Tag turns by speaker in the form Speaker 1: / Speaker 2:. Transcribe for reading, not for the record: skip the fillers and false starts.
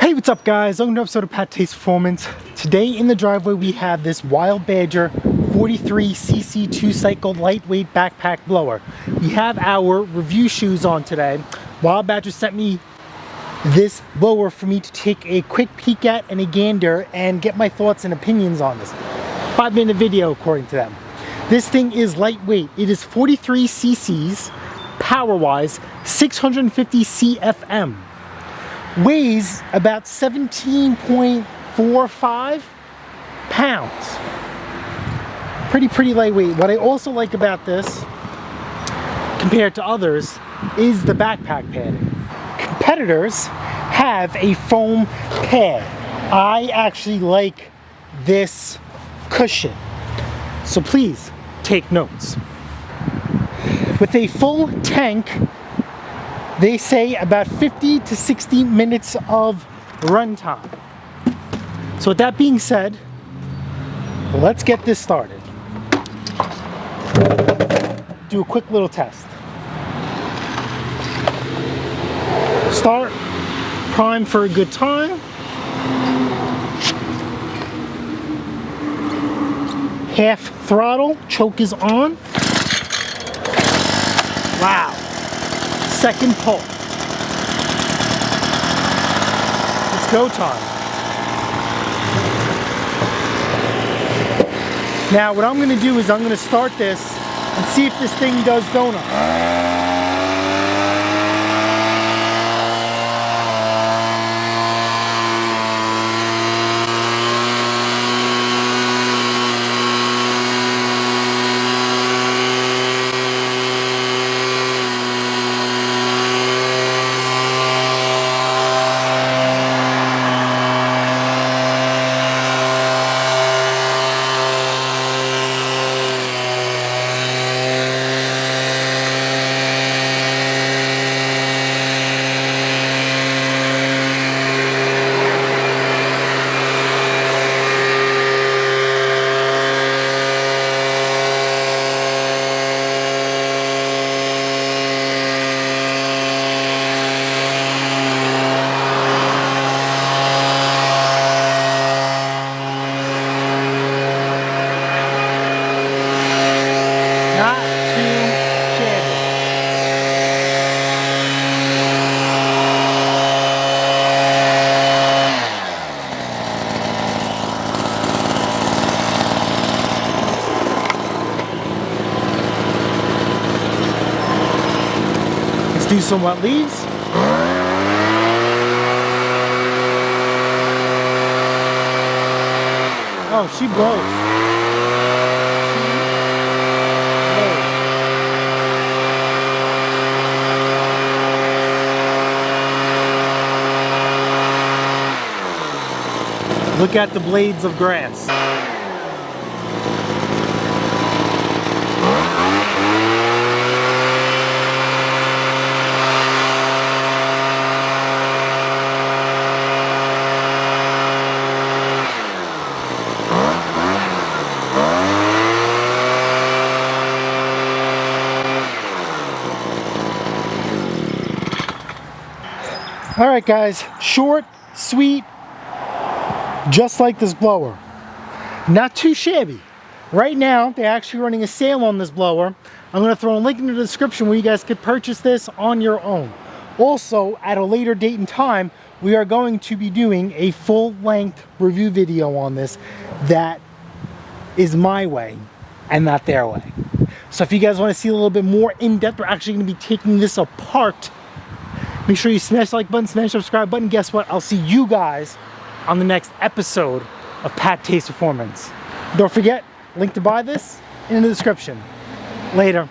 Speaker 1: Hey, what's up guys? Welcome to another episode of Pattay's Performance. Today in the driveway we have this Wild Badger 43cc 2-cycle lightweight backpack blower. We have our review shoes on today. Wild Badger sent me this blower for me to take a quick peek at and a gander and get my thoughts and opinions on this. 5-minute video according to them. This thing is lightweight. It is 43 cc's, power-wise, 650 CFM. Weighs about 17.45 pounds. Pretty lightweight. What I also like about this, compared to others, is the backpack padding. Competitors have a foam pad. I actually like this cushion. So please take notes. With a full tank, they say about 50 to 60 minutes of run time. So with that being said, let's get this started. Do a quick little test. Start, prime for a good time. Half throttle, choke is on. Wow. Second pull. It's go time. Now what I'm going to do is I'm going to start this and see if this thing does donut. Do some wet leaves. Oh, she blows. Look at the blades of grass. Alright guys, short, sweet, just like this blower. Not too shabby. Right now, they're actually running a sale on this blower. I'm going to throw a link in the description where you guys could purchase this on your own. Also, at a later date and time, we are going to be doing a full-length review video on this that is my way and not their way. So if you guys want to see a little bit more in-depth, we're actually going to be taking this apart. Make sure you smash the like button, smash the subscribe button. Guess what? I'll see you guys on the next episode of Pattay's Performance. Don't forget, link to buy this in the description. Later.